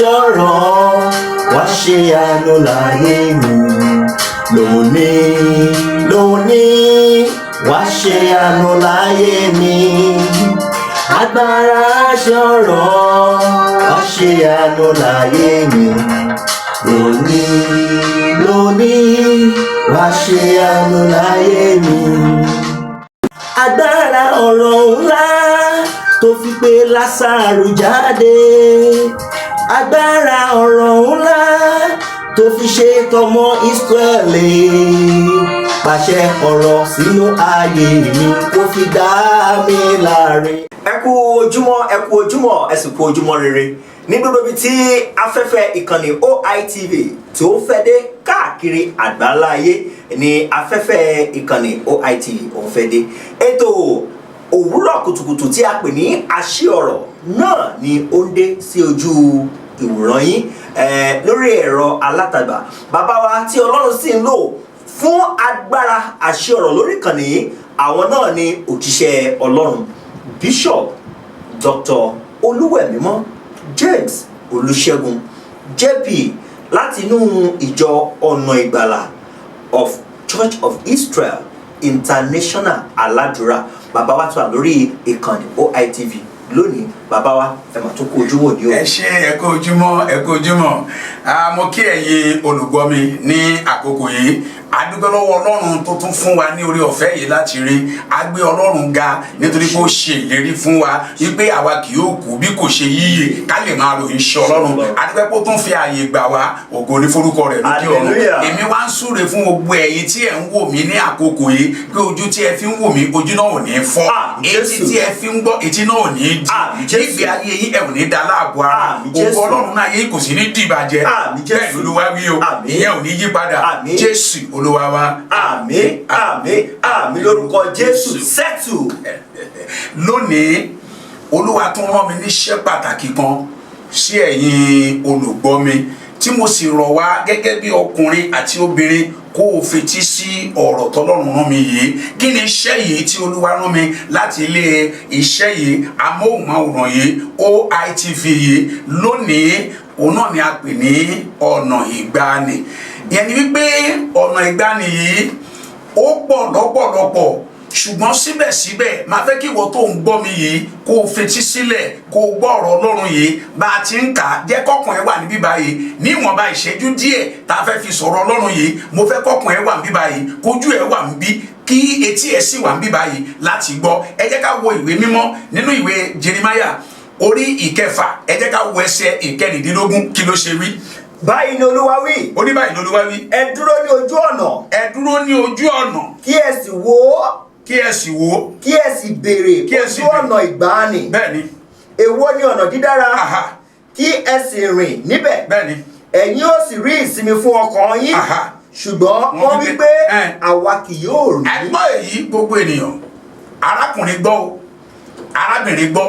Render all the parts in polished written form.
sọ̀rọ̀ wá ṣe àánú láyé mi lónìí wá ṣe àánú láyé mi. Agbára sọ̀rọ̀ wá ṣe àánú láyé mi lónìí wá ṣe àánú láyé mi. Agbára ọ̀rọ̀ ńlá tó fi pé Lásárù jáde, agbára ọ̀rọ̀ ńlá tó fi ṣe tọmọ Ísírẹ́lì, pàṣẹ ọ̀rọ̀ sínú ayé mi kó fi dá mi láre. Ẹ kú ojúmọ́ ẹ sì kú ojúmọ́ rere ní gbogbo ibi tí afẹ́fẹ́ ìkànnì OITV tí ó fẹ́ dé káàkiri àgbáláyé ní afẹ́fẹ́ ìkànnì OITV ó fẹ́ dé. Ètò òwúrọ̀ kùtùkùtù tí a pè ní àṣì ọ̀rọ̀ náà ni ó ń dé sí ojú ìwòran yín lórí ẹ̀rọ alátagbà. Bàbá wa tí Ọlọ́run sì ń lò fún agbára àṣì ọ̀rọ̀ lórí ìkànnì yìí, àwọn náà ni òjíṣẹ́ Ọlọ́run Bishop Dr. Olúwẹ̀mímọ́ James Olúṣẹ́gun JP láti inú ìjọ ọ̀nà ìgbàlà of Church of Israel International aládùúrà. Bàbá wa tó wà lórí ìkànnì OITV lónìí. Bàbá wa ẹ mà tún kú ojúmọ́ ní o. Ẹ ṣé ẹ kú ojúmọ́ mo kí ẹ̀yin olùgbọ́ mi ní àkókò yìí. A dúpẹ́ lọ́wọ́ Ọlọ́run tó tún fún wa ní orí ọ̀fẹ́ yìí láti rí. A gbé Ọlọ́run ga nítorí pé ó ṣe ìlérí fún wa wípé àwa kì yóò kú bí kò ṣe yíyè ká lè máa ròyìn iṣẹ́ Ọlọ́run. A dúpẹ́ pé ó tún fi ààyè gbà wá, ògo ní forúkọ rẹ̀ lókè ọ̀run. Èmi wá ń súre fún gbogbo ẹ̀yin tí ẹ̀ ń wò mí ní àkókò yìí pé ojú tí ẹ fi ń wò mí ojú náà ò ní fọ́, etí tí ẹ fi ń gbọ́ etí náà ò ní dì, nígbè ayé yín ẹ̀ ò ní dá láàbò ara, ògo Ọlọ́run náà yín kò sí ní dìbàjẹ́, bẹ́ẹ̀ lÓlúwa wí o, ìyẹn ò ní yí padà, Jésù Olúwa wa. Àmín lórúkọ Jésù. Settle. Lónìí Olúwa tún rán mi níṣẹ́ pàtàkì kan sí ẹ̀yin olùgbọ́ mi tí mo sì rọ̀ wá gẹ́gẹ́ bí ọkùnrin àti obìnrin kó o fetí sí ọ̀rọ̀ tọ́lọ́run rán mi yìí. Kí ni iṣẹ́ yìí tí Olúwa rán mi láti ilé iṣẹ́ yìí amóhùnmáwòrán yìí OITV yìí lónìí? Òun náà ni a pè ní ọ̀nà ìgbàanì. Ìyẹn ni wípé ọ̀nà ìgbàanì yìí ó pọ̀ lọ́pọ̀lọpọ̀, ṣùgbọ́n síbẹ̀síbẹ̀ máa fẹ́ kí ìwọ tó ń gbọ́ mi yìí kó o fetí sílẹ̀ kó o gbọ́ ọ̀rọ̀ Ọlọ́run yìí bá a ti ń kà á. Jẹ́ kọ́kàn ẹ wà níbí báyìí ní ìwọ̀nba ìṣẹ́jú díẹ̀ tá a fẹ́ fi sọ̀rọ̀ Ọlọ́run yìí. Mo fẹ́ kọ́kàn ẹ wà níbí báyìí, kójú ẹ wà níbí, kí etí ẹ sì wà níbí báyìí láti gbọ́. Ẹ jẹ́ ká wo ìwé mímọ́ nínú ìwé Jeremáyà orí ìkẹfà, ẹ jẹ́ ká wo ẹsẹ̀ ìkẹrìndínlógún. Kí ló ṣe wí? Báyìí ni Olúwa wí. Ó ní báyìí ni Olúwa wí. Ẹ dúró ní ojú ọ̀nà. Ẹ dúró ní ojú ọ̀nà. Kí ẹ sì wò ó. Kí ẹ sì wò ó. Kí ẹ sì béèrè ojú ọ̀nà ìgbàanì. Bẹ́ẹ̀ni. Èwo ni ọ̀nà dídára. Kí ẹ sì rìn níbẹ̀. Bẹ́ẹ̀ni. Ẹ̀yin ó sì rí ìsinmi fún ọkàn yín. Ṣùgbọ́n wọ́n wí pé àwa kì yóò rí. Ẹ gbọ́ èyí gbogbo ènìyàn, arákùnrin gbọ́ o, arábìnrin gbọ́.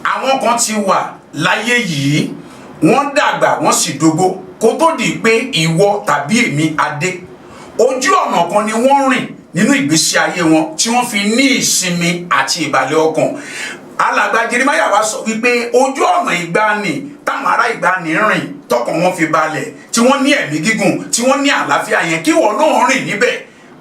Àwọn kan ti wà láyé yìí, wọ́n dàgbà wọ́n sì dógbó kó tó di pé ìwọ tàbí èmi adé. Ojú ọ̀nà kan ni wọ́n rìn nínú ìgbésí ayé wọn tí wọ́n fi ní ìsinmi àti ìbàlẹ̀ ọkàn. Alàgbà Jeremáyà wá sọ wípé ojú ọ̀nà ìgbàanì táwọn ará ìgbàanì rìn tọkàn wọn fi balẹ̀, tí wọ́n ní ẹ̀mí gígùn, tí wọ́n ní àlàáfíà yẹn, kí wọ́n náà rìn níbẹ̀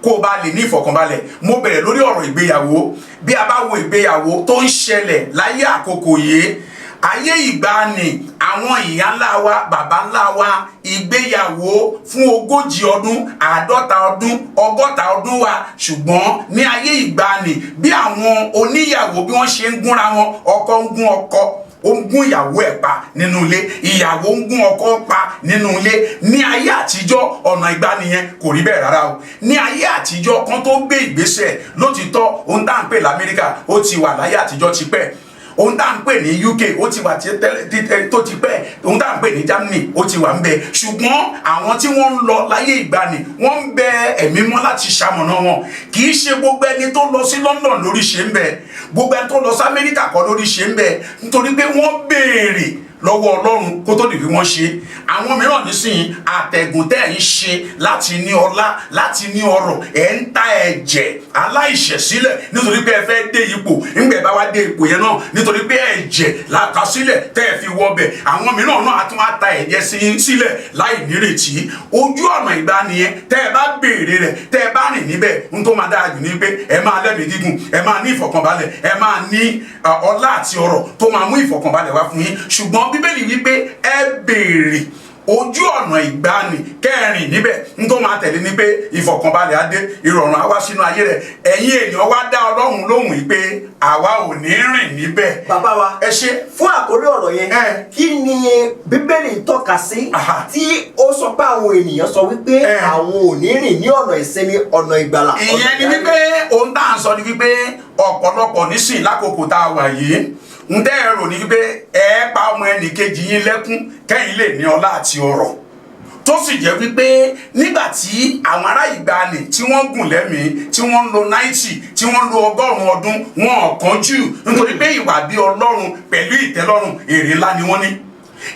kó o bá lè ní ìfọ̀kànbalẹ̀. Mo bẹ̀rẹ̀ lórí ọ̀rọ̀ ìgbéyàwó. Bí a bá wo ìgbéyàwó tó ń ṣẹlẹ̀ láyé àkókò yìí, ayé ìgbàanì àwọn ìyá ńlá wa bàbá ńlá wa ìgbéyàwó fún 40 ọdún 50 ọdún 60 ọdún wa. Ṣùgbọ́n ní ayé ìgbàanì bí àwọn oníyàwó bí wọ́n ṣe ń gúnra wọn, ọkọ ń gún ọkọ, ó ń gún ìyàwó ẹ̀ pa nínú ilé, ìyàwó ń gún ọkọ pa nínú ilé. Ní ayé àtijọ́ ọ̀nà ìgbàanì yẹn kò rí bẹ́ẹ̀ rárá o. Ní ayé àtijọ́ kan tó gbé ìgbésẹ̀ lótìtọ́, ohun tá à ń pè l'Amẹ́ríkà ó ti wà láyé àtijọ́ tipẹ́. Ohun tá à ń pè ní UK ó ti wà tó ti pẹ́. Ohun tá à ń pè ní Germany ó ti wà ń bẹ. Ṣùgbọ́n àwọn tí wọ́n ń lọ láyé ìgbàanì wọ́n ń bẹ ẹ̀mí mọ́ láti ṣamọ̀nà wọn. Kì í ṣe gbogbo ẹni tó lọ sí London lórí ṣe ń bẹ, gbogbo ẹni tó lọ sí Amẹ́ríkà kọ́ lórí ṣe ń bẹ, nítorí pé wọ́n béèrè lọ́wọ́ Ọlọ́run kó tó di bí wọ́n ṣe. Àwọn mìíràn nísìnyí àtẹ̀gùn tẹ́ ń ṣe láti ní ọlá láti ní ọrọ̀ ẹ̀ ń ta ẹ̀jẹ̀ aláìṣẹ̀ sílẹ̀ nítorí pé ẹ fẹ́ dé ipò nígbà bá wá dé ipò yẹn náà nítorí pé ẹ̀jẹ̀ la kà sílẹ̀ tẹ́ ẹ fi wọbẹ̀. àwọn mìíràn náà á tún wá ta ẹ̀jẹ̀ sílẹ̀ láì nírètí. ojú ọ̀nà ìgbàaniyẹn tẹ́ ẹ bá béèrè rẹ̀ tẹ́ ẹ bá rìn níbẹ̀ ń tó máa dára jù ní pé ẹ máa lẹ́mìí gígùn ẹ máa ní ìfọ̀kànbalẹ̀ ẹ máa ní ọlá àti ọrọ̀ tó máa mú ìfọ̀kànbalẹ̀ wá fún yín. ṣùgbọ́n Bíbélì wípé ẹ béèrè ojú ọ̀nà ìgbàanì kẹrin níbẹ̀ ń tó máa tẹ̀lé ní pé ìfọ̀kànbalẹ̀ á dé ìrọ̀rùn á wá sínú ayé rẹ̀. ẹ̀yin èèyàn wá dá Ọlọ́run lóhùn yìí pé àwa ò ní rìn níbẹ̀. bàbá wa ẹ ṣe fún àkórí ọ̀rọ̀ yẹn kí ni Bíbélì tọ́ka sí tí ó sọ pé àwọn ènìyàn sọ wípé àwọn ò ní rìn ní ọ̀nà ìsinmi ọ̀nà ìgbàlà. ìyẹn ni wípé ohun tá à ń sọ ni wípé ọ̀pọ̀lọpọ̀ nísìnyí lákòókò tá a wà yìí ń tẹ́ ẹ rò ní wípé ẹ pa ọmọ ẹnìkejì yín lẹ́kún kẹ́yìn lè ní ọlá àti ọrọ̀ tó sì jẹ́ wípé nígbà tí àwọn ará ìgbàanì tí wọ́n gùn lẹ́mìí tí wọ́n ń lo 90 tí wọ́n ń lo 100 ọdún wọn ò kánjú nítorí pé ìwà bí Ọlọ́run pẹ̀lú ìtẹ́lọ́rùn èrè ńlá ni wọ́n ní.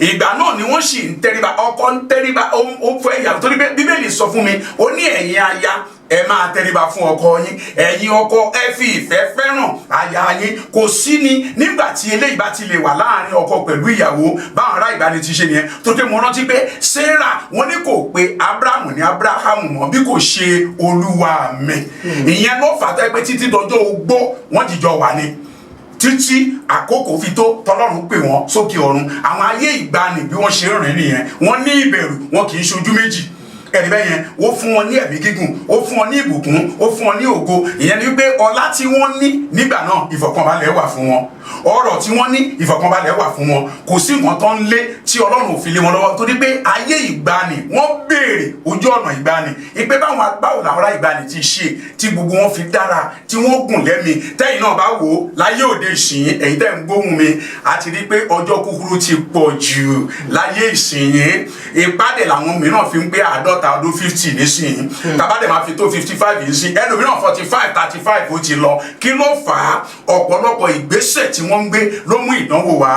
ìgbà náà ni wọ́n sì ń tẹríba ọkọ ń tẹríba ó fẹ́ ìyàwó torí pé Bíbélì sọ fún mi ó ní ẹ̀yin aya ẹ máa tẹríba fún ọkọ yín ẹ̀yin ọkọ ẹ fi ìfẹ́ fẹ́ràn aya yín. kò sí ni nígbà tí eléyìí bá ti lè wà láàrin ọkọ pẹ̀lú ìyàwó báwọn ará ìgbàanì ti ṣe nìyẹn. tó ké mo rántí pé Sarah wọ́n ní kò pé Abrahamu ní Abrahamu mọ́ bí kò ṣe Olúwa mi. ìyẹn ló fà á pé títí dọjọ́ ogbó wọ́n jìjọ wà ní títí àkókò fi tó tọ́lọ́run pè wọ́n sókè ọ̀run. àwọn ayé ìgbàanì bí wọ́n ṣe ń rìn nìyẹn wọ́n ní ìbẹ̀rù wọn kì í ṣojú méjì. ẹ̀rí bẹ́ẹ̀ yẹn ó fún wọn ní ẹ̀mí gígùn ó fún wọn ní ìbùkún ó fún wọn ní ògo. ìyẹn ni wípé ọlá tí wọ́n ní nígbà náà ìfọ̀kànbalẹ̀ wà fún wọn ọrọ̀ tí wọ́n ní ìfọ̀kànbalẹ̀ wà fún wọn. kò sí nǹkan tó ń lé tí Ọlọ́run ò fi lé wọn lọ́wọ́ torí pé ayé ìgbàanì wọ́n béèrè ojú ọ̀nà ìgbàanì ìpè báwo làwọn ará ìgbàanì ti ṣe tí gbogbo wọn fi dára tí wọ́n gùn lẹ́mìí. tẹ́yìn náà bá wò ó láyé òde ìsìn ẹ̀yin tẹ́ ń gbóhùn mi àti rí pé ọjọ́ kúkúrú ti pọ̀ jù láyé ìsìn ìpàdé làwọn mìíràn fi ń gbé 50 ọdún 50 nísìnyí tàbádẹ máa fi tó 55 yìí sí ẹlòmíràn 45 35 ó ti lọ. kí ló fà á? ọ̀pọ̀lọpọ̀ ìgbésẹ̀ tí wọ́n ń gbé ló mú ìdánwò wá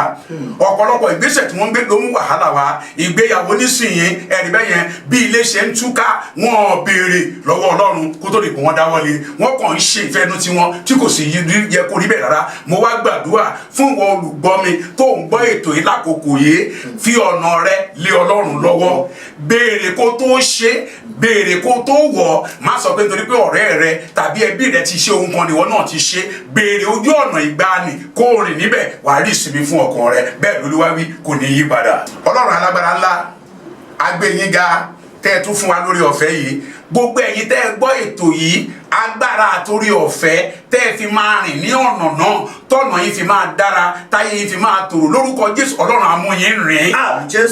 ọ̀pọ̀lọpọ̀ ìgbésẹ̀ tí wọ́n ń gbé ló mú wàhálà wá. ìgbéyàwó nísìnyí ẹ̀rí bẹ́ẹ̀ yẹn bí ilé ṣe ń túká wọn béèrè lọ́wọ́ Ọlọ́run kó tó di pé wọ́n dáwọ́lé wọ́n kàn ń ṣe ìfẹ́nu tiwọn tí kò sì yẹ kó rí bẹ́ẹ̀ rárá. mo wá gbàdúrà fún ìwọ olùgbọ́ mi tó ń gbọ́ ètò yìí lákòókò yìí fi ọ̀nà rẹ lé Ọlọ́run lọ́wọ́ béèrè kó tó ṣe béèrè kó tó wọ̀ má sọ pé nítorí pé ọ̀rẹ́ rẹ tàbí ẹbí rẹ ti ṣe ohun kan nìwọ náà ti ṣe. béèrè ojú ọ̀nà ìgbàanì kó rìn níbẹ̀ wàá rí ìsinmi fún ọkàn rẹ bẹ́ẹ̀ l'Olúwa wí kò ní yí padà. Ọlọ́run alágbára ńlá agbẹ́yìnga tẹ́ ẹ tún fún wa lórí ọ̀fẹ́ yìí gbogbo ẹ̀yin tẹ́ ẹ gbọ́ ètò yìí agbára àtòrí ọ̀fẹ́ tẹ́ ẹ fi máa rìn ní ọ̀nà náà tọ̀nà yìí fi máa dára táyé yìí fi máa tòrò lórúkọ Jésù Ọlọ́run á mú yín rìn.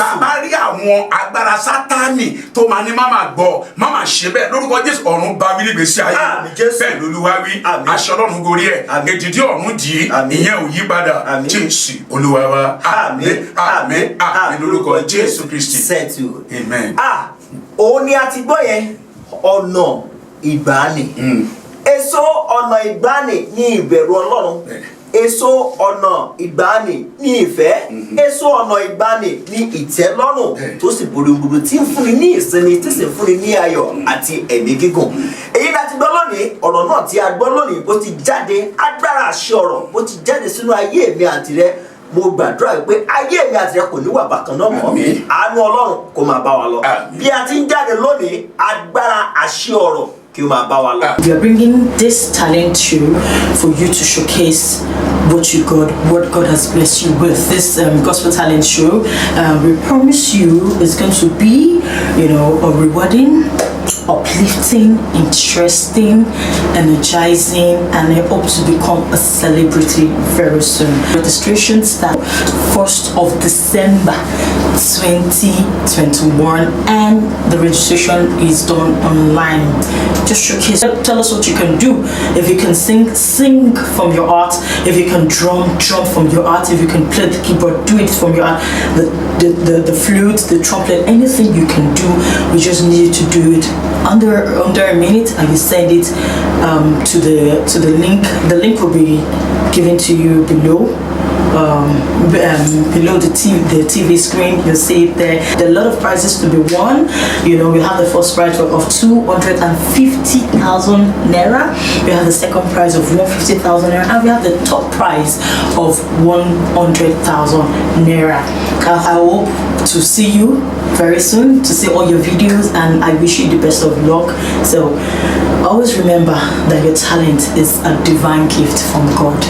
bàbá rí àwọn agbára Sátánì tó máa ní máma gbọ́ máma ṣe bẹ́ẹ̀ lórúkọ Jésù ọ̀run bá wí nígbèsí ayé bẹ́ẹ̀ l'Olúwa wí aṣọ Ọlọ́run gorí ẹ̀ èdìdí ọ̀run dì í ìyẹn ò yí padà Jésù Olúwa wa àmín àmín àmín lórúkọ Jésù Kristi amen. òun ni a ti gbọ́ yẹn ọ̀nà ìgbàanì. èso ọ̀nà ìgbàanì ní ìbẹ̀rù Ọlọ́run èso ọ̀nà ìgbàanì ní ìfẹ́ èso ọ̀nà ìgbàanì ní ìtẹ́lọ́rùn tó sì borí gbogbo tí ń fúnni ní ìsinmi tí sì ń fúnni ní ayọ̀ àti ẹ̀mí gígùn. èyí láti gbọ́ lónìí ọ̀rọ̀ náà tí a gbọ́ lónìí bó ti jáde agbára àṣẹ ọ̀rọ̀ bó ti jáde sínú ayé mi àti rẹ mo gbàdúrà pé ayé mi àti rẹ kò ní wà bákan náà mọ́ àánú Ọlọ́run kó máa bá wa lọ bí a ti ń jáde lónìí agbára àṣẹ ọ̀rọ̀ kí o máa bá wa lọ. We are bringing this talent show for you to showcase what God has blessed you with. This gospel talent show, we promise you, is going to be, a rewarding, uplifting, interesting, energizing, and I hope to become a celebrity very soon. Registration starts 1st of December 2021, and the registration is done online. Just showcase. Tell us what you can do. If you can sing from your heart. If you can drum from your heart. If you can play the keyboard, do it from your heart. The flute, the trumpet, anything you can do. We just need you to do it under a minute, and you send it to the link. The link will be given to you below. below the TV screen. You'll see it there. There are a lot of prizes to be won. We have the first prize of 250,000 naira. We have the second prize of 150,000 naira, and we have the top prize of 100,000 naira. I hope to see you very soon, to see all your videos, and I wish you the best of luck. So always remember that your talent is a divine gift from God.